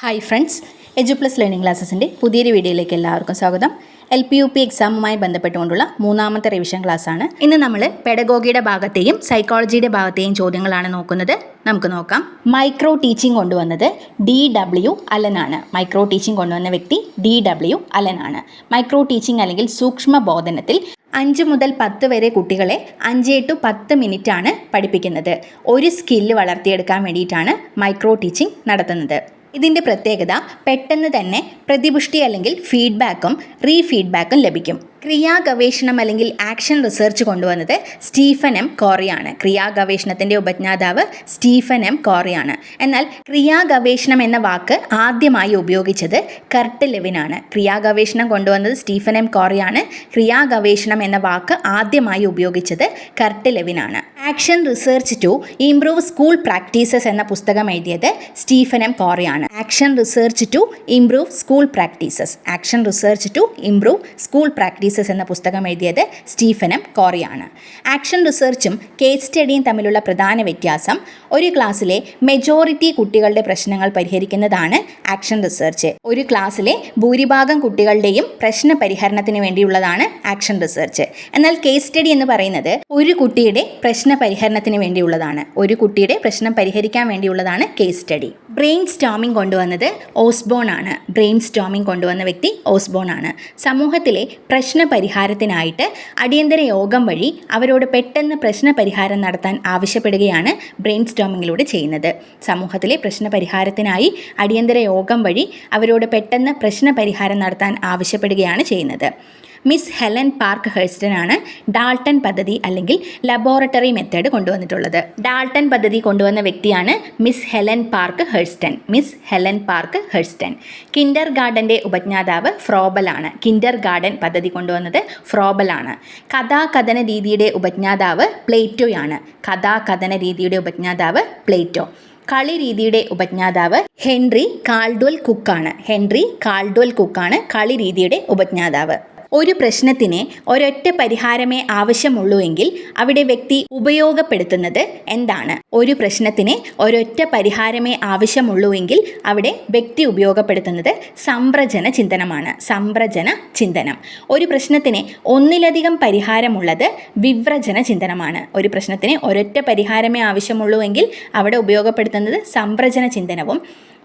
Hi friends, എജുപ്ലസ് learning ക്ലാസ്സസിൻ്റെ പുതിയൊരു വീഡിയോയിലേക്ക് എല്ലാവർക്കും സ്വാഗതം. LPUP എക്സാമുമായി ബന്ധപ്പെട്ടുകൊണ്ടുള്ള മൂന്നാമത്തെ റിവിഷൻ ക്ലാസ്സാണ്. ഇന്ന് നമ്മൾ പെഡഗോഗിയുടെ ഭാഗത്തെയും സൈക്കോളജിയുടെ ഭാഗത്തെയും ചോദ്യങ്ങളാണ് നോക്കുന്നത്. നമുക്ക് നോക്കാം. മൈക്രോ ടീച്ചിങ് കൊണ്ടുവന്നത് DW അലനാണ്. മൈക്രോ ടീച്ചിങ് കൊണ്ടുവന്ന വ്യക്തി DW അലനാണ്. മൈക്രോ ടീച്ചിങ് അല്ലെങ്കിൽ സൂക്ഷ്മ ബോധനത്തിൽ 5 മുതൽ 10 വരെ കുട്ടികളെ 5 to 10 മിനിറ്റാണ് പഠിപ്പിക്കുന്നത്. ഒരു സ്കില്ല് വളർത്തിയെടുക്കാൻ വേണ്ടിയിട്ടാണ് മൈക്രോ ടീച്ചിങ് നടത്തുന്നത്. ഇതിൻ്റെ പ്രത്യേകത പെട്ടെന്ന് തന്നെ പ്രതിപുഷ്ടി അല്ലെങ്കിൽ ഫീഡ്ബാക്കും റീഫീഡ്ബാക്കും ലഭിക്കും. ക്രിയാ ഗവേഷണം അല്ലെങ്കിൽ ആക്ഷൻ റിസർച്ച് കൊണ്ടുവന്നത് സ്റ്റീഫൻ എം കോറിയാണ്. ക്രിയാ ഗവേഷണത്തിൻ്റെ ഉപജ്ഞാതാവ് സ്റ്റീഫൻ എം കോറിയാണ്. എന്നാൽ ക്രിയാ ഗവേഷണം എന്ന വാക്ക് ആദ്യമായി ഉപയോഗിച്ചത് കർട്ട് ലെവിനാണ്. ക്രിയാ ഗവേഷണം കൊണ്ടുവന്നത് സ്റ്റീഫൻ എം കോറിയാണ്. ക്രിയാ ഗവേഷണം എന്ന വാക്ക് ആദ്യമായി ഉപയോഗിച്ചത് കർട്ട് ലെവിനാണ്. Action research to improve school practices എന്ന പുസ്തകം എഴുതിയത് സ്റ്റീഫൻ എം കോറിയാണ്. Action research to improve school practices. Action research to improve school practices എന്ന പുസ്തകം എഴുതിയത് സ്റ്റീഫൻ എം കോറിയാണ്. ആക്ഷൻ റിസർച്ചും കേസ് സ്റ്റഡിയും തമ്മിലുള്ള പ്രധാന വ്യത്യാസം, ഒരു ക്ലാസ്സിലെ മെജോറിറ്റി കുട്ടികളുടെ പ്രശ്നങ്ങൾ പരിഹരിക്കുന്നതാണ് ആക്ഷൻ റിസർച്ച്. ഒരു ക്ലാസ്സിലെ ഭൂരിഭാഗം കുട്ടികളുടെയും പ്രശ്ന പരിഹരണത്തിന് വേണ്ടിയുള്ളതാണ് ആക്ഷൻ റിസർച്ച്. എന്നാൽ കേസ് സ്റ്റഡി എന്ന് പറയുന്നത് ഒരു കുട്ടിയുടെ പ്രശ്ന പരിഹരണത്തിന് വേണ്ടിയുള്ളതാണ്. ഒരു കുട്ടിയുടെ പ്രശ്നം പരിഹരിക്കാൻ വേണ്ടിയുള്ളതാണ് കേസ് സ്റ്റഡി. ബ്രെയിൻ സ്റ്റോമിംഗ് കൊണ്ടുവന്നത് ഓസ്ബോൺ ആണ്. ബ്രെയിൻ സ്റ്റോമിംഗ് കൊണ്ടുവന്ന വ്യക്തി ഓസ്ബോൺ ആണ്. സമൂഹത്തിലെ പ്രശ്ന പരിഹാരത്തിനായിട്ട് അടിയന്തര യോഗം വഴി അവരോട് പെട്ടെന്ന് പ്രശ്ന പരിഹാരം നടത്താൻ ആവശ്യപ്പെടുകയാണ് ബ്രെയിൻ സ്റ്റോമിങ്ങിലൂടെ ചെയ്യുന്നത്. സമൂഹത്തിലെ പ്രശ്ന പരിഹാരത്തിനായി അടിയന്തര യോഗം വഴി അവരോട് പെട്ടെന്ന് പ്രശ്ന പരിഹാരം നടത്താൻ ആവശ്യപ്പെടുകയാണ് ചെയ്യുന്നത്. മിസ് ഹെലൻ പാർക്ക് ഹേഴ്സ്റ്റൺ ആണ് ഡാൾട്ടൺ പദ്ധതി അല്ലെങ്കിൽ ലബോറട്ടറി മെത്തേഡ് കൊണ്ടുവന്നിട്ടുള്ളത്. ഡാൾട്ടൺ പദ്ധതി കൊണ്ടുവന്ന വ്യക്തിയാണ് Miss Helen Parkhurst. Miss Helen Parkhurst. കിൻഡർ ഗാർഡൻ്റെ ഉപജ്ഞാതാവ് ഫ്രോബൽ ആണ്. കിൻഡർ ഗാർഡൻ പദ്ധതി കൊണ്ടുവന്നത് ഫ്രോബൽ ആണ്. കഥാകഥന രീതിയുടെ ഉപജ്ഞാതാവ് പ്ലേറ്റോയാണ്. കഥാകഥന രീതിയുടെ ഉപജ്ഞാതാവ് പ്ലേറ്റോ. കളി രീതിയുടെ ഉപജ്ഞാതാവ് ഹെൻറി കാൾഡ്വെൽ കുക്കാണ്. ഹെൻറി കാൾഡ്വെൽ കുക്കാണ് കളി രീതിയുടെ ഉപജ്ഞാതാവ്. ഒരു പ്രശ്നത്തിന് ഒരൊറ്റ പരിഹാരമേ ആവശ്യമുള്ളൂ എങ്കിൽ അവിടെ വ്യക്തി ഉപയോഗപ്പെടുത്തുന്നത് എന്താണ്? ഒരു പ്രശ്നത്തിന് ഒരൊറ്റ പരിഹാരമേ ആവശ്യമുള്ളൂ എങ്കിൽ അവിടെ വ്യക്തി ഉപയോഗപ്പെടുത്തുന്നത് സംവ്രജന ചിന്തനമാണ്. സംവ്രജന ചിന്തനം. ഒരു പ്രശ്നത്തിന് ഒന്നിലധികം പരിഹാരമുള്ളത് വിവ്രജന ചിന്തനമാണ്. ഒരു പ്രശ്നത്തിന് ഒരൊറ്റ പരിഹാരമേ ആവശ്യമുള്ളൂ എങ്കിൽ അവിടെ ഉപയോഗപ്പെടുത്തുന്നത് സംവ്രജന ചിന്തനവും,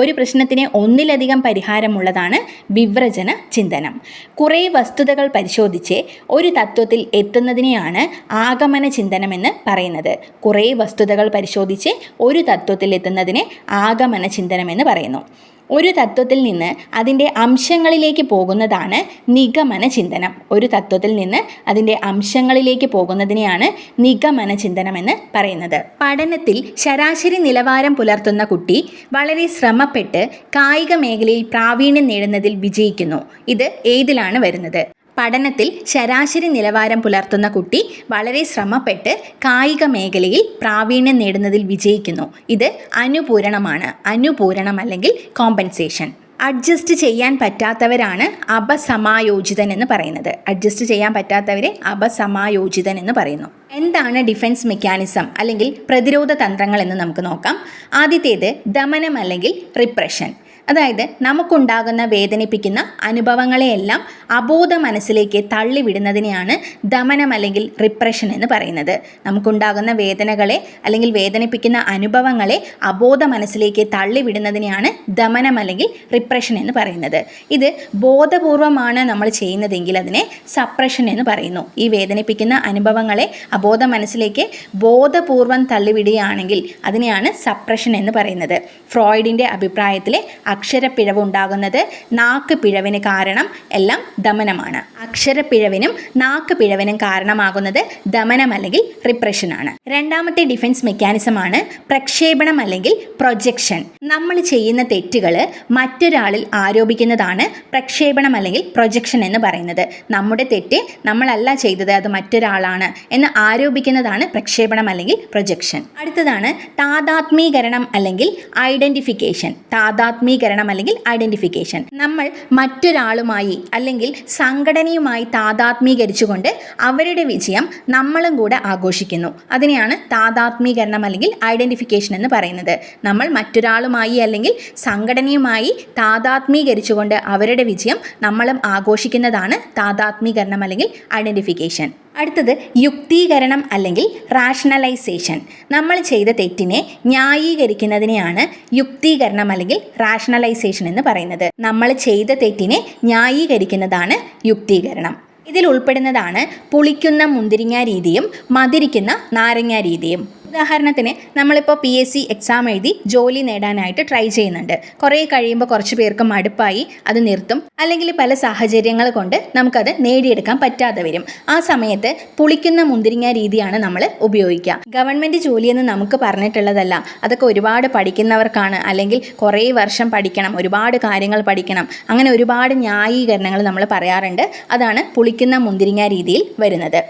ഒരു പ്രശ്നത്തിന് ഒന്നിലധികം പരിഹാരമുള്ളതാണ് വിവ്രജന ചിന്തനം. കുറേ വസ്തുതകൾ പരിശോധിച്ച് ഒരു തത്വത്തിൽ എത്തുന്നതിനെയാണ് ആഗമന ചിന്തനമെന്ന് പറയുന്നത്. കുറേ വസ്തുതകൾ പരിശോധിച്ച് ഒരു തത്വത്തിൽ എത്തുന്നതിനെ ആഗമന ചിന്തനമെന്ന് പറയുന്നു. ഒരു തത്വത്തിൽ നിന്ന് അതിൻ്റെ അംശങ്ങളിലേക്ക് പോകുന്നതാണ് നിഗമന ചിന്തനം. ഒരു തത്വത്തിൽ നിന്ന് അതിൻ്റെ അംശങ്ങളിലേക്ക് പോകുന്നതിനെയാണ് നിഗമന ചിന്തനമെന്ന് പറയുന്നത്. പഠനത്തിൽ ശരാശരി നിലവാരം പുലർത്തുന്ന കുട്ടി വളരെ ശ്രമപ്പെട്ട് കായിക മേഖലയിൽ പ്രാവീണ്യം നേടുന്നതിൽ വിജയിക്കുന്നു. ഇത് ഏതിലാണ് വരുന്നത്? പഠനത്തിൽ ശരാശരി നിലവാരം പുലർത്തുന്ന കുട്ടി വളരെ ശ്രമപ്പെട്ട് കായിക മേഖലയിൽ പ്രാവീണ്യം നേടുന്നതിൽ വിജയിക്കുന്നു. ഇത് അനുപൂരണമാണ്. അനുപൂരണം അല്ലെങ്കിൽ കോമ്പൻസേഷൻ. അഡ്ജസ്റ്റ് ചെയ്യാൻ പറ്റാത്തവരാണ് അപസമായോജിതൻ എന്ന് പറയുന്നത്. അഡ്ജസ്റ്റ് ചെയ്യാൻ പറ്റാത്തവരെ അപസമായോജിതൻ എന്ന് പറയുന്നു. എന്താണ് ഡിഫൻസ് മെക്കാനിസം അല്ലെങ്കിൽ പ്രതിരോധ തന്ത്രങ്ങൾ എന്ന് നമുക്ക് നോക്കാം. ആദ്യത്തേത് ദമനം അല്ലെങ്കിൽ റിപ്രഷൻ. അതായത് നമുക്കുണ്ടാകുന്ന വേദനിപ്പിക്കുന്ന അനുഭവങ്ങളെയെല്ലാം അബോധ മനസ്സിലേക്ക് തള്ളിവിടുന്നതിനെയാണ് ദമനം അല്ലെങ്കിൽ റിപ്രഷൻ എന്ന് പറയുന്നത്. നമുക്കുണ്ടാകുന്ന വേദനകളെ അല്ലെങ്കിൽ വേദനിപ്പിക്കുന്ന അനുഭവങ്ങളെ അബോധ മനസ്സിലേക്ക് തള്ളിവിടുന്നതിനെയാണ് ദമനം അല്ലെങ്കിൽ റിപ്രഷൻ എന്ന് പറയുന്നത്. ഇത് ബോധപൂർവമാണ് നമ്മൾ ചെയ്യുന്നതെങ്കിൽ അതിനെ സപ്രഷൻ എന്ന് പറയുന്നു. ഈ വേദനിപ്പിക്കുന്ന അനുഭവങ്ങളെ അബോധ മനസ്സിലേക്ക് ബോധപൂർവം തള്ളിവിടുകയാണെങ്കിൽ അതിനെയാണ് സപ്രഷൻ എന്ന് പറയുന്നത്. ഫ്രോയിഡിൻ്റെ അഭിപ്രായത്തിലെ അക്ഷരപ്പിഴവ് ഉണ്ടാകുന്നത് നാക്ക് പിഴവിന് കാരണം എല്ലാം ദമനമാണ്. അക്ഷരപ്പിഴവിനും നാക്ക് പിഴവിനും കാരണമാകുന്നത് ദമനം അല്ലെങ്കിൽ റിപ്രഷനാണ്. രണ്ടാമത്തെ ഡിഫൻസ് മെക്കാനിസമാണ് പ്രക്ഷേപണം അല്ലെങ്കിൽ പ്രൊജക്ഷൻ. നമ്മൾ ചെയ്യുന്ന തെറ്റുകൾ മറ്റൊരാളിൽ ആരോപിക്കുന്നതാണ് പ്രക്ഷേപണം അല്ലെങ്കിൽ പ്രൊജക്ഷൻ എന്ന് പറയുന്നത്. നമ്മുടെ തെറ്റ് നമ്മളല്ല ചെയ്തത്, അത് മറ്റൊരാളാണ് എന്ന് ആരോപിക്കുന്നതാണ് പ്രക്ഷേപണം അല്ലെങ്കിൽ പ്രൊജക്ഷൻ. അടുത്തതാണ് താദാത്മീകരണം അല്ലെങ്കിൽ ഐഡന്റിഫിക്കേഷൻ. താദാത്മീകരണം യുക്തീകരണം അല്ലെങ്കിൽ ഐഡന്റിഫിക്കേഷൻ. നമ്മൾ മറ്റൊരാളുമായി അല്ലെങ്കിൽ സംഘടനയുമായി താദാത്മീകരിച്ചുകൊണ്ട് അവരുടെ വിജയം നമ്മളും കൂടെ ആഘോഷിക്കുന്നു. അതിനെയാണ് താദാത്മീകരണം അല്ലെങ്കിൽ ഐഡന്റിഫിക്കേഷൻ എന്ന് പറയുന്നത്. നമ്മൾ മറ്റൊരാളുമായി അല്ലെങ്കിൽ സംഘടനയുമായി താദാത്മീകരിച്ചുകൊണ്ട് അവരുടെ വിജയം നമ്മളും ആഘോഷിക്കുന്നതാണ് താദാത്മീകരണം അല്ലെങ്കിൽ ഐഡന്റിഫിക്കേഷൻ. അടുത്തത് യുക്തീകരണം അല്ലെങ്കിൽ റാഷണലൈസേഷൻ. നമ്മൾ ചെയ്ത തെറ്റിനെ ന്യായീകരിക്കുന്നതിനെയാണ് യുക്തീകരണം അല്ലെങ്കിൽ റാഷണലൈസേഷൻ എന്ന് പറയുന്നത്. നമ്മൾ ചെയ്ത തെറ്റിനെ ന്യായീകരിക്കുന്നതാണ് യുക്തീകരണം. ഇതിൽ ഉൾപ്പെടുന്നതാണ് പുളിക്കുന്ന മുന്തിരിങ്ങ രീതിയും മധുരിക്കുന്ന നാരങ്ങ രീതിയും. ഉദാഹരണത്തിന് നമ്മളിപ്പോൾ PSC എക്സാം എഴുതി ജോലി നേടാനായിട്ട് ട്രൈ ചെയ്യുന്നുണ്ട്. കുറേ കഴിയുമ്പോൾ കുറച്ച് പേർക്ക് മടുപ്പായി അത് നിർത്തും, അല്ലെങ്കിൽ പല സാഹചര്യങ്ങൾ കൊണ്ട് നമുക്കത് നേടിയെടുക്കാൻ പറ്റാതെ വരും. ആ സമയത്ത് പുളിക്കുന്ന മുന്തിരിങ്ങ രീതിയാണ് നമ്മൾ ഉപയോഗിക്കുക. ഗവൺമെൻറ് ജോലിയെന്ന് നമുക്ക് പറഞ്ഞിട്ടുള്ളതല്ല, അതൊക്കെ ഒരുപാട് പഠിക്കുന്നവർക്കാണ്, അല്ലെങ്കിൽ കുറേ വർഷം പഠിക്കണം, ഒരുപാട് കാര്യങ്ങൾ പഠിക്കണം, അങ്ങനെ ഒരുപാട് ന്യായീകരണങ്ങൾ നമ്മൾ പറയാറുണ്ട്. അതാണ് പുളിക്കുന്ന മുന്തിരിങ്ങ രീതിയിൽ വരുന്നത്.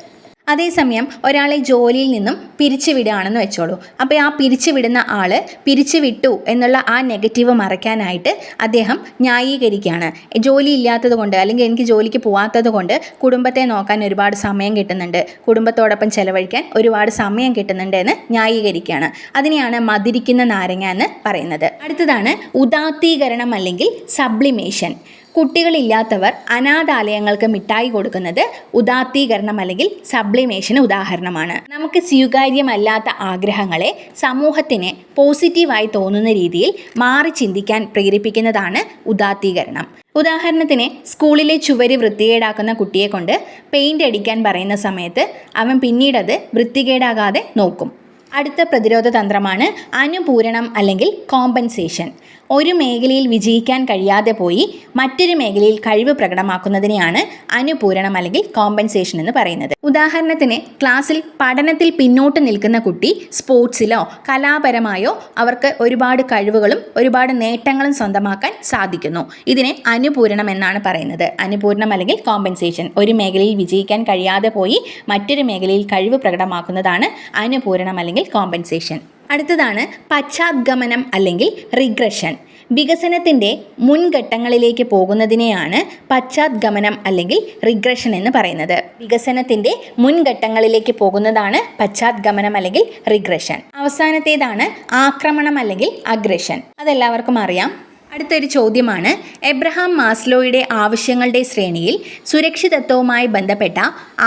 അതേസമയം ഒരാളെ ജോലിയിൽ നിന്നും പിരിച്ചുവിടുകയാണെന്ന് വെച്ചോളൂ. അപ്പോൾ ആ പിരിച്ചുവിടുന്ന ആൾ പിരിച്ചുവിട്ടു എന്നുള്ള ആ നെഗറ്റീവ് മറയ്ക്കാനായിട്ട് അദ്ദേഹം ന്യായീകരിക്കുകയാണ്. ജോലി ഇല്ലാത്തത് കൊണ്ട്, അല്ലെങ്കിൽ എനിക്ക് ജോലിക്ക് പോകാത്തത് കൊണ്ട് കുടുംബത്തെ നോക്കാൻ ഒരുപാട് സമയം കിട്ടുന്നുണ്ട്, കുടുംബത്തോടൊപ്പം ചെലവഴിക്കാൻ ഒരുപാട് സമയം കിട്ടുന്നുണ്ട് എന്ന് ന്യായീകരിക്കുകയാണ്. അതിനെയാണ് മധുരിക്കുന്ന നാരങ്ങ എന്ന് പറയുന്നത്. അടുത്തതാണ് ഉദാത്തീകരണം അല്ലെങ്കിൽ സബ്ലിമേഷൻ. കുട്ടികളില്ലാത്തവർ അനാഥാലയങ്ങൾക്ക് മിഠായി കൊടുക്കുന്നത് ഉദാത്തീകരണം അല്ലെങ്കിൽ സബ്ലിമേഷന് ഉദാഹരണമാണ്. നമുക്ക് സ്വീകാര്യമല്ലാത്ത ആഗ്രഹങ്ങളെ സമൂഹത്തിന് പോസിറ്റീവായി തോന്നുന്ന രീതിയിൽ മാറി ചിന്തിക്കാൻ പ്രേരിപ്പിക്കുന്നതാണ് ഉദാത്തീകരണം. ഉദാഹരണത്തിന് സ്കൂളിലെ ചുവര് വൃത്തികേടാക്കുന്ന കുട്ടിയെ കൊണ്ട് പെയിൻ്റ് അടിക്കാൻ പറയുന്ന സമയത്ത് അവൻ പിന്നീടത് വൃത്തികേടാകാതെ നോക്കും. അടുത്ത പ്രതിരോധ തന്ത്രമാണ് അനുപൂരണം അല്ലെങ്കിൽ കോമ്പൻസേഷൻ. ഒരു മേഖലയിൽ വിജയിക്കാൻ കഴിയാതെ പോയി മറ്റൊരു മേഖലയിൽ കഴിവ് പ്രകടമാക്കുന്നതിനെയാണ് അനുപൂരണം അല്ലെങ്കിൽ കോമ്പൻസേഷൻ എന്ന് പറയുന്നത്. ഉദാഹരണത്തിന് ക്ലാസ്സിൽ പഠനത്തിൽ പിന്നോട്ട് നിൽക്കുന്ന കുട്ടി സ്പോർട്സിലോ കലാപരമായോ അവർക്ക് ഒരുപാട് കഴിവുകളും ഒരുപാട് നേട്ടങ്ങളും സ്വന്തമാക്കാൻ സാധിക്കുന്നു. ഇതിനെ അനുപൂരണം എന്നാണ് പറയുന്നത്. അനുപൂരണം അല്ലെങ്കിൽ കോമ്പൻസേഷൻ. ഒരു മേഖലയിൽ വിജയിക്കാൻ കഴിയാതെ പോയി മറ്റൊരു മേഖലയിൽ കഴിവ് പ്രകടമാക്കുന്നതാണ് അനുപൂരണം അല്ലെങ്കിൽ കോമ്പൻസേഷൻ. അടുത്തതാണ് പശ്ചാത്ഗമനം അല്ലെങ്കിൽ റിഗ്രഷൻ. വികസനത്തിൻ്റെ മുൻഘട്ടങ്ങളിലേക്ക് പോകുന്നതിനെയാണ് പശ്ചാത്ഗമനം അല്ലെങ്കിൽ റിഗ്രഷൻ എന്ന് പറയുന്നത്. വികസനത്തിൻ്റെ മുൻഘട്ടങ്ങളിലേക്ക് പോകുന്നതാണ് പശ്ചാത്ഗമനം അല്ലെങ്കിൽ റിഗ്രഷൻ. അവസാനത്തേതാണ് ആക്രമണം അല്ലെങ്കിൽ അഗ്രഷൻ. അതെല്ലാവർക്കും അറിയാം. അടുത്തൊരു ചോദ്യമാണ്, എബ്രഹാം മാസ്ലോയുടെ ആവശ്യങ്ങളുടെ ശ്രേണിയിൽ സുരക്ഷിതത്വവുമായി ബന്ധപ്പെട്ട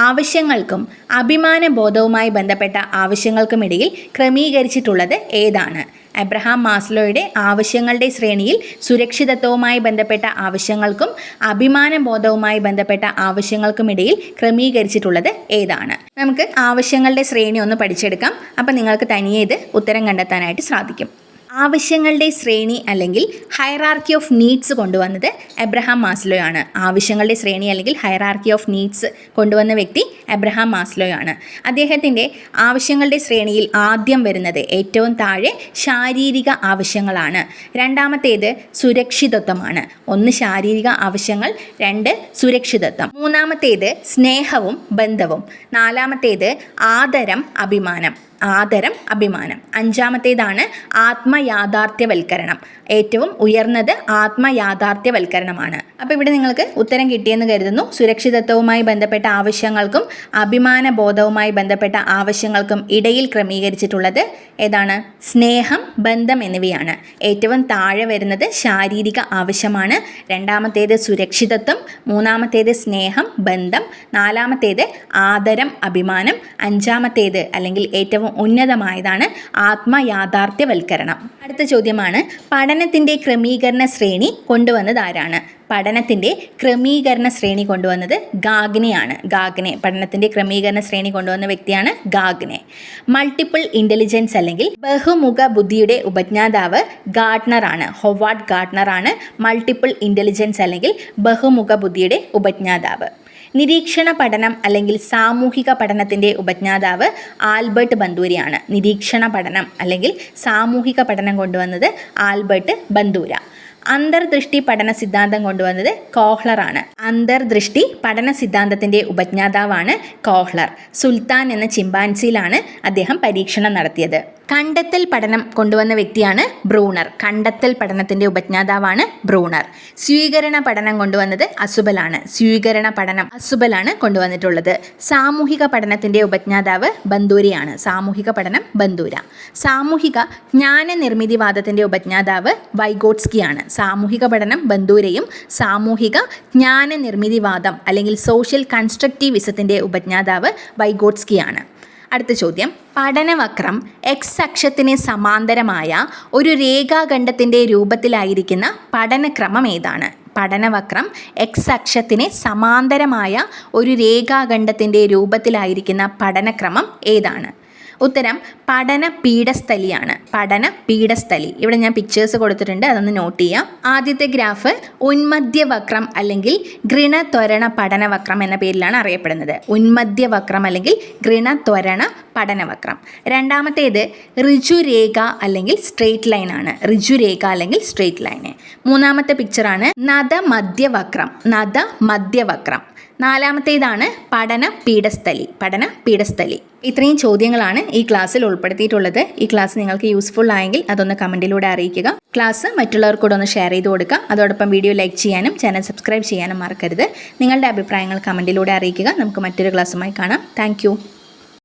ആവശ്യങ്ങൾക്കും അഭിമാനബോധവുമായി ബന്ധപ്പെട്ട ആവശ്യങ്ങൾക്കുമിടയിൽ ക്രമീകരിച്ചിട്ടുള്ളത് ഏതാണ്? എബ്രഹാം മാസ്ലോയുടെ ആവശ്യങ്ങളുടെ ശ്രേണിയിൽ സുരക്ഷിതത്വവുമായി ബന്ധപ്പെട്ട ആവശ്യങ്ങൾക്കും അഭിമാനബോധവുമായി ബന്ധപ്പെട്ട ആവശ്യങ്ങൾക്കുമിടയിൽ ക്രമീകരിച്ചിട്ടുള്ളത് ഏതാണ്? നമുക്ക് ആവശ്യങ്ങളുടെ ശ്രേണി ഒന്ന് പഠിച്ചെടുക്കാം. അപ്പം നിങ്ങൾക്ക് തനിയെ ഇത് ഉത്തരം കണ്ടെത്താനായിട്ട് സാധിക്കും. ആവശ്യങ്ങളുടെ ശ്രേണി അല്ലെങ്കിൽ ഹൈറാർക്കി ഓഫ് നീഡ്സ് കൊണ്ടുവന്നത് എബ്രഹാം മാസ്ലോയാണ്. ആവശ്യങ്ങളുടെ ശ്രേണി അല്ലെങ്കിൽ ഹൈറാർക്കി ഓഫ് നീഡ്സ് കൊണ്ടുവന്ന വ്യക്തി എബ്രഹാം മാസ്ലോയാണ്. അദ്ദേഹത്തിൻ്റെ ആവശ്യങ്ങളുടെ ശ്രേണിയിൽ ആദ്യം വരുന്നത് ഏറ്റവും താഴെ ശാരീരിക ആവശ്യങ്ങളാണ്. രണ്ടാമത്തേത് സുരക്ഷിതത്വമാണ്. ഒന്ന് ശാരീരിക ആവശ്യങ്ങൾ, രണ്ട് സുരക്ഷിതത്വം. മൂന്നാമത്തേത് സ്നേഹവും ബന്ധവും. നാലാമത്തേത് ആദരം അഭിമാനം. അഞ്ചാമത്തേതാണ് ആത്മയാഥാർത്ഥ്യവൽക്കരണം. ഏറ്റവും ഉയർന്നത് ആത്മയാഥാർത്ഥ്യവൽക്കരണമാണ്. അപ്പോൾ ഇവിടെ നിങ്ങൾക്ക് ഉത്തരം കിട്ടിയെന്ന് കരുതുന്നു. സുരക്ഷിതത്വവുമായി ബന്ധപ്പെട്ട ആവശ്യങ്ങൾക്കും അഭിമാനബോധവുമായി ബന്ധപ്പെട്ട ആവശ്യങ്ങൾക്കും ഇടയിൽ ക്രമീകരിച്ചിട്ടുള്ളത് ഏതാണ്? സ്നേഹം, ബന്ധം എന്നിവയാണ്. ഏറ്റവും താഴെ വരുന്നത് ശാരീരിക ആവശ്യമാണ്. രണ്ടാമത്തേത് സുരക്ഷിതത്വം, മൂന്നാമത്തേത് സ്നേഹം, ബന്ധം, നാലാമത്തേത് ആദരം, അഭിമാനം, അഞ്ചാമത്തേത് അല്ലെങ്കിൽ ഏറ്റവും ഉന്നതമായതാണ് ആത്മയാഥാർത്ഥ്യവൽക്കരണം. അടുത്ത ചോദ്യമാണ്, പഠനത്തിൻ്റെ ക്രമീകരണ ശ്രേണി കൊണ്ടുവന്നത് ആരാണ്? പഠനത്തിൻ്റെ ക്രമീകരണ ശ്രേണി കൊണ്ടുവന്നത് ഗാഗ്നെയാണ്. പഠനത്തിൻ്റെ ക്രമീകരണ ശ്രേണി കൊണ്ടുവന്ന വ്യക്തിയാണ് ഗാഗ്നെ. മൾട്ടിപ്പിൾ ഇൻ്റലിജൻസ് അല്ലെങ്കിൽ ബഹുമുഖ ബുദ്ധിയുടെ ഉപജ്ഞാതാവ് ഗാർട്ട്നറാണ്. ഹൊവാർഡ് ഗാർട്ട്നറാണ് മൾട്ടിപ്പിൾ ഇൻ്റലിജൻസ് അല്ലെങ്കിൽ ബഹുമുഖ ബുദ്ധിയുടെ ഉപജ്ഞാതാവ്. നിരീക്ഷണ പഠനം അല്ലെങ്കിൽ സാമൂഹിക പഠനത്തിൻ്റെ ഉപജ്ഞാതാവ് ആൽബർട്ട് ബന്ദൂരയാണ്. നിരീക്ഷണ പഠനം അല്ലെങ്കിൽ സാമൂഹിക പഠനം കൊണ്ടുവന്നത് ആൽബർട്ട് ബന്ദൂര. അന്തർദൃഷ്ടി പഠന സിദ്ധാന്തം കൊണ്ടുവന്നത് കോഹ്ലറാണ്. അന്തർദൃഷ്ടി പഠന സിദ്ധാന്തത്തിൻ്റെ ഉപജ്ഞാതാവാണ് കോഹ്ലർ. സുൽത്താൻ എന്ന ചിമ്പാൻസിയിലാണ് അദ്ദേഹം പരീക്ഷണം നടത്തിയത്. കണ്ടെത്തൽ പഠനം കൊണ്ടുവന്ന വ്യക്തിയാണ് ബ്രൂണർ. കണ്ടെത്തൽ പഠനത്തിൻ്റെ ഉപജ്ഞാതാവാണ് ബ്രൂണർ. സ്വീകരണ പഠനം കൊണ്ടുവന്നത് അസുബലാണ്. സ്വീകരണ പഠനം അസുബലാണ് കൊണ്ടുവന്നിട്ടുള്ളത്. സാമൂഹിക പഠനത്തിൻ്റെ ഉപജ്ഞാതാവ് ബന്ദൂരയാണ്. സാമൂഹിക പഠനം ബന്ദൂര. സാമൂഹിക ജ്ഞാന നിർമ്മിതിവാദത്തിൻ്റെ ഉപജ്ഞാതാവ് വൈഗോട്സ്കിയാണ്. സാമൂഹിക പഠനം ബന്ദൂരയും സാമൂഹിക ജ്ഞാന നിർമ്മിതിവാദം അല്ലെങ്കിൽ സോഷ്യൽ കൺസ്ട്രക്റ്റിവിസത്തിൻ്റെ ഉപജ്ഞാതാവ് വൈഗോട്സ്കിയാണ്. അടുത്ത ചോദ്യം, പഠനവക്രം എക്സ് അക്ഷത്തിന് സമാന്തരമായ ഒരു രേഖാഖണ്ഡത്തിൻ്റെ രൂപത്തിലായിരിക്കുന്ന പഠനക്രമം ഏതാണ്? പഠനവക്രം എക്സ് അക്ഷത്തിന് സമാന്തരമായ ഒരു രേഖാഖണ്ഡത്തിൻ്റെ രൂപത്തിലായിരിക്കുന്ന പഠനക്രമം ഏതാണ്? ഉത്തരം പഠന പീഠസ്ഥലിയാണ്. പഠന പീഠസ്ഥലി. ഇവിടെ ഞാൻ പിക്ചേഴ്സ് കൊടുത്തിട്ടുണ്ട്, അതൊന്ന് നോട്ട് ചെയ്യാം. ആദ്യത്തെ ഗ്രാഫ് ഉന്മധ്യവക്രം അല്ലെങ്കിൽ ഗൃണത്വരണ പഠനവക്രം എന്ന പേരിലാണ് അറിയപ്പെടുന്നത്. ഉന്മധ്യവക്രം അല്ലെങ്കിൽ ഗൃണത്വരണ പഠനവക്രം. രണ്ടാമത്തേത് ഋജുരേഖ അല്ലെങ്കിൽ സ്ട്രെയിറ്റ് ലൈൻ ആണ്. ഋജുരേഖ അല്ലെങ്കിൽ സ്ട്രെയിറ്റ് ലൈന്. മൂന്നാമത്തെ പിക്ചറാണ് നദമധ്യവക്രം. നദമധ്യവക്രം. നാലാമത്തേതാണ് പഠന പീഠസ്ഥലി. പഠന പീഠസ്ഥലി. ഇത്രയും ചോദ്യങ്ങളാണ് ഈ ക്ലാസ്സിൽ ഉൾപ്പെടുത്തിയിട്ടുള്ളത്. ഈ ക്ലാസ് നിങ്ങൾക്ക് യൂസ്ഫുൾ ആയെങ്കിൽ അതൊന്ന് കമൻറ്റിലൂടെ അറിയിക്കുക. ക്ലാസ് മറ്റുള്ളവർക്കൂടെ ഒന്ന് ഷെയർ ചെയ്ത് കൊടുക്കുക. അതോടൊപ്പം വീഡിയോ ലൈക്ക് ചെയ്യാനും ചാനൽ സബ്സ്ക്രൈബ് ചെയ്യാനും മറക്കരുത്. നിങ്ങളുടെ അഭിപ്രായങ്ങൾ കമൻറ്റിലൂടെ അറിയിക്കുക. നമുക്ക് മറ്റൊരു ക്ലാസ്സുമായി കാണാം. താങ്ക്